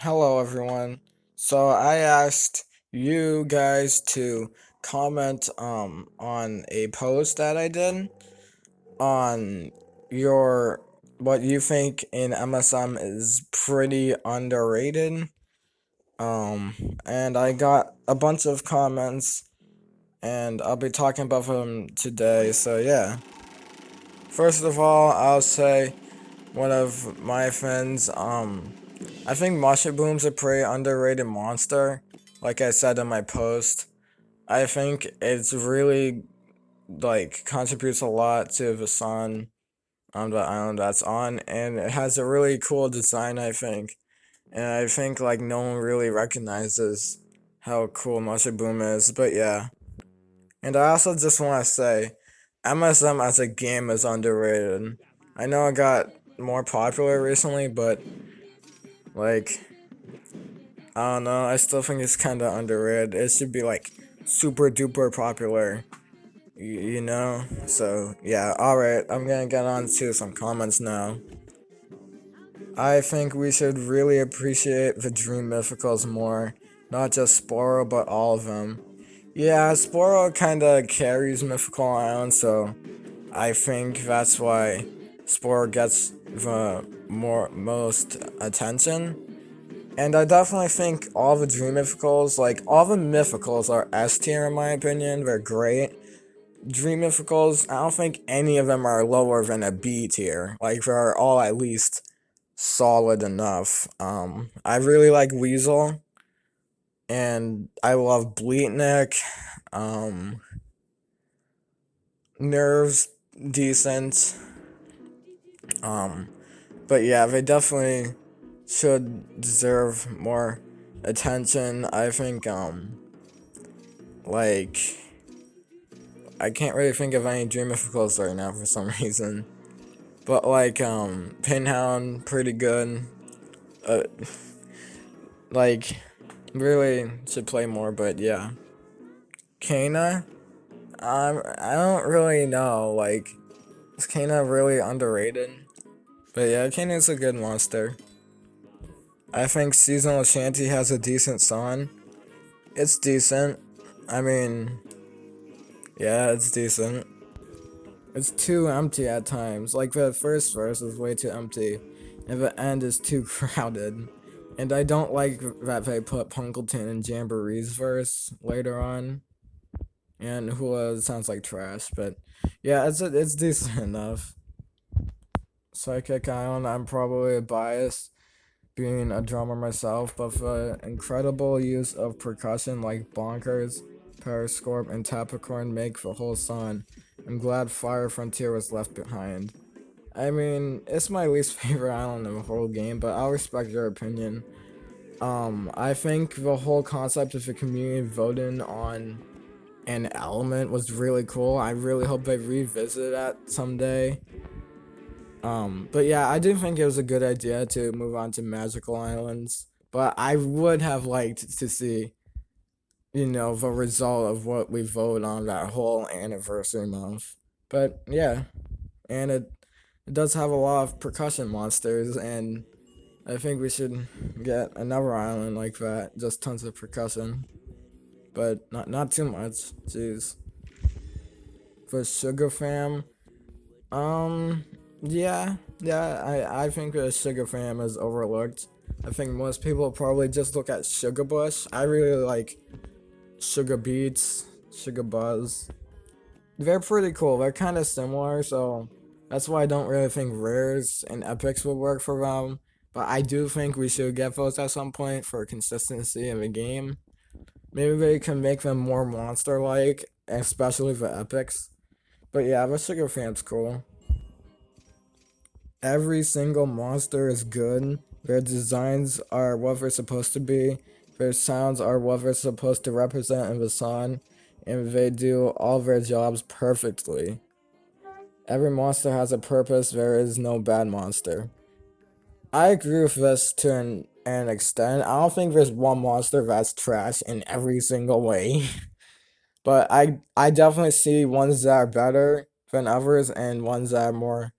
Hello, everyone. So I asked you guys to comment on a post that I did on your what you think in MSM is pretty underrated. Um and I got a bunch of comments and I'll be talking about them today. So yeah. First of all, I'll say one of my friends I think Mushrooms a pretty underrated monster. Like I said in my post, I think it's really contributes a lot to the sun on the island that's on, and it has a really cool design. I think, and I think no one really recognizes how cool Mushroom is. But yeah, and I also just want to say, MSM as a game is underrated. I know it got more popular recently, but like I don't know. I still think it's kind of underrated. It should be super duper popular, you know? So, yeah, alright. I'm gonna get on to some comments now. I think we should really appreciate the Dream Mythicals more. Not just Sporo, but all of them. Yeah, Sporo kinda carries Mythical Island, so I think that's why Sporo gets the most attention. And I definitely think all the Dream Mythicals, all the Mythicals are S tier in my opinion. They're great. Dream Mythicals, I don't think any of them are lower than a B tier. Like, they're all at least solid enough. I really like Weasel, and I love Bleatnik. Um, Nerves, decent. Um, but yeah, they definitely should deserve more attention. I think, like, I can't really think of any Dream Mythicals right now for some reason. But Pinhound, pretty good. Uh, like, really should play more, but yeah. Kana, I don't really know. Like, is Kana really underrated? But yeah, Kana's a good monster. I think Seasonal Shanty has a decent song. It's decent. I mean, yeah, it's decent. It's too empty at times. Like, the first verse is way too empty, and the end is too crowded. And I don't like that they put Punkleton in Jamboree's verse later on. And Hula sounds like trash, but yeah, it's decent enough. Psychic Island, I'm probably biased, being a drummer myself, but the incredible use of percussion like bonkers, periscope, and tapicorn make the whole song. I'm glad Fire Frontier was left behind. I mean, it's my least favorite island in the whole game, but I'll respect your opinion. I think the whole concept of the community voting on an element was really cool. I really hope they revisit that someday. But yeah, I do think it was a good idea to move on to magical islands. But I would have liked to see, the result of what we vote on that whole anniversary month. But yeah, and it does have a lot of percussion monsters, and I think we should get another island like that. Just tons of percussion, but not too much. Jeez. For Sugar Fam, um, yeah, I think the Sugar Fam is overlooked. I think most people probably just look at Sugar Bush. I really like Sugar Beats, Sugar Buzz. They're pretty cool. They're kind of similar, so that's why I don't really think rares and epics would work for them. But I do think we should get those at some point for consistency in the game. Maybe they can make them more monster-like, especially the epics. But yeah, the Sugar Fam's cool. Every single monster is good. Their designs are what they're supposed to be. Their sounds are what they're supposed to represent in the song, and they do all their jobs perfectly. Every monster has a purpose. There is no bad monster. I agree with this to an extent. I don't think there's one monster that's trash in every single way. But I definitely see ones that are better than others and ones that are more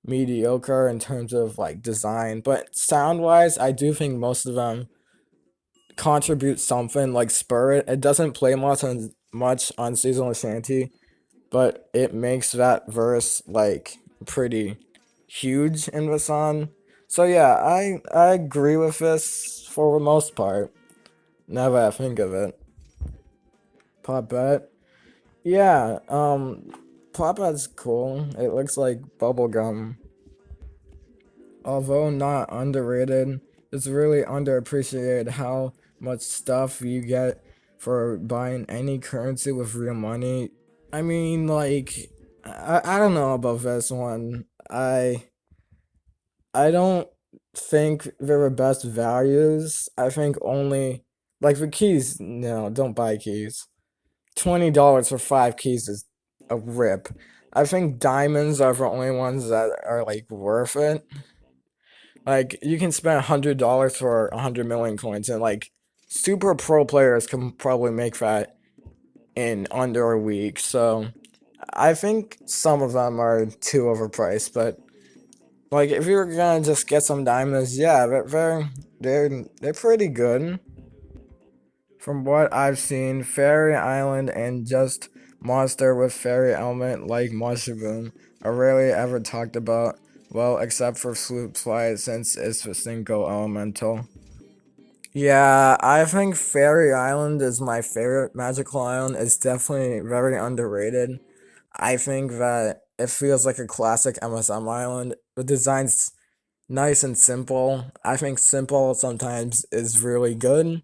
mediocre in terms of like design, but sound wise, I do think most of them contribute something. Like Spirit, it doesn't play much on Seasonal Shanty, but it makes that verse like pretty huge in the song. So yeah, I agree with this for the most part. Now that I think of it, Pop Bet, yeah, Pop Bet's cool. It looks like bubblegum. Although not underrated, it's really underappreciated how much stuff you get for buying any currency with real money. I mean, like, I don't know about this one. I don't think they're the best values. I think only like the keys. No, don't buy keys. $20 for 5 keys is a rip. I think diamonds are the only ones that are like worth it. Like you can spend $100 for 100 million coins, and like super pro players can probably make that in under a week. So I think some of them are too overpriced, but like if you're gonna just get some diamonds, yeah, they're pretty good. From what I've seen, Fairy Island and just monster with fairy element like Mushroom are rarely ever talked about. Well, except for Sloop Flight since it's the single elemental. Yeah, I think Fairy Island is my favorite magical island. It's definitely very underrated. I think that it feels like a classic MSM island. The design's nice and simple. I think simple sometimes is really good.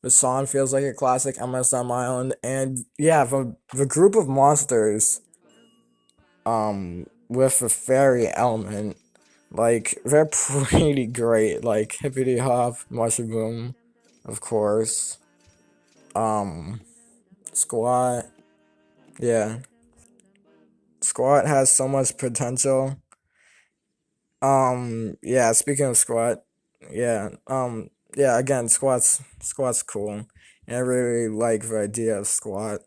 The song feels like a classic MSM island, and yeah, the group of monsters, with the fairy element, like they're pretty great. Like Hippity Hop, Mushroom, of course. Um, Squat, yeah, Squat has so much potential. Yeah. Speaking of Squat, yeah. Yeah. Again, Squat's cool, and I really like the idea of Squat.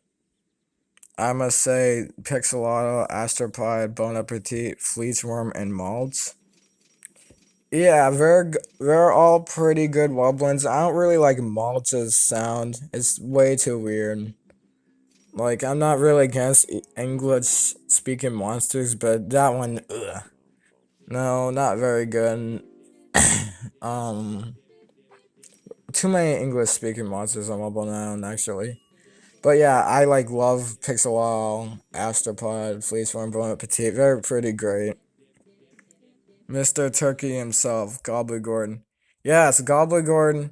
I must say, Pixelato, Astropod, Bon Appetit, Fleetsworm, and Maltz. Yeah, they're all pretty good wobblins. I don't really like Maltz's sound. It's way too weird. Like, I'm not really against English speaking monsters, but that one, ugh. No, not very good. Um, Too many English speaking monsters on Mobile Now, actually. But yeah, I like love Pixel Astropod, Fleeceworm, Bon Appetit. They're pretty great. Mr. Turkey himself, Gobblingord. Yes, Gobblingord.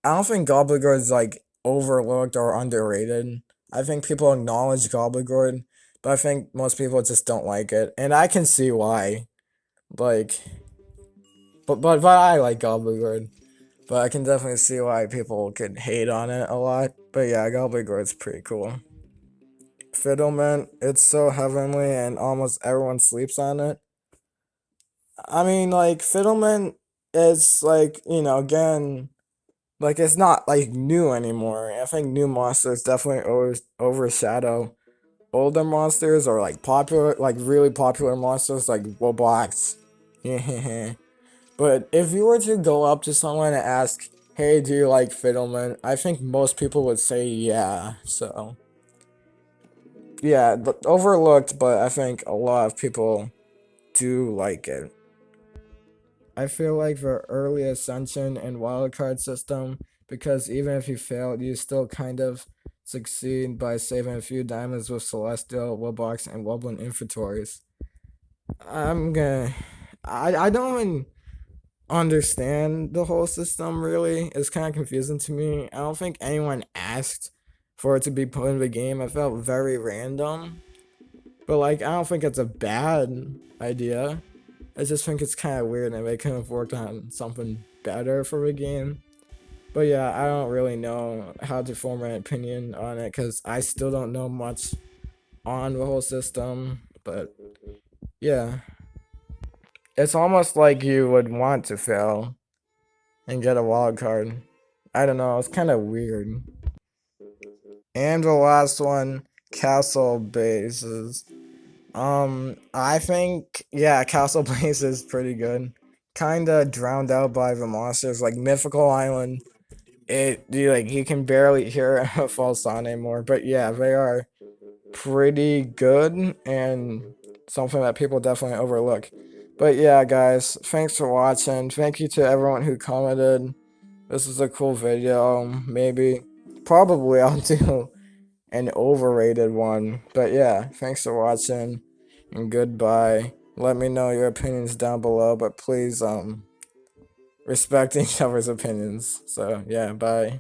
I don't think Gobblingord is like overlooked or underrated. I think people acknowledge Gobblingord, but I think most people just don't like it, and I can see why. Like, but I like Gobblingord, but I can definitely see why people could hate on it a lot. But yeah, Gobblingord's pretty cool. Fiddlement, it's so heavenly, and almost everyone sleeps on it. I mean, like Fiddlement is like again, like it's not like new anymore. I think new monsters definitely overshadow older monsters or like popular, like really popular monsters like Roblox. But if you were to go up to someone and ask, "Hey, do you like Fiddlement?" I think most people would say yeah. So yeah, overlooked, but I think a lot of people do like it. I feel like the early Ascension and wildcard system, because even if you fail, you still kind of succeed by saving a few diamonds with Celestial, Woodbox, and Woblin inventories. I'm gonna. I don't even understand the whole system really. It's kind of confusing to me. I don't think anyone asked for it to be put in the game. It felt very random. But like, I don't think it's a bad idea. I just think it's kind of weird and they could have worked on something better for the game. But yeah, I don't really know how to form an opinion on it because I still don't know much on the whole system. But yeah, it's almost like you would want to fail and get a wild card. I don't know, it's kind of weird. And the last one, castle bases. I think yeah, Castle Blaze is pretty good. Kinda drowned out by the monsters like Mythical Island. You can barely hear a false sound anymore. But yeah, they are pretty good and something that people definitely overlook. But yeah, guys, thanks for watching. Thank you to everyone who commented. This is a cool video. Probably I'll do an overrated one. But yeah, thanks for watching and goodbye. Let me know your opinions down below, but please respect each other's opinions. So yeah, bye.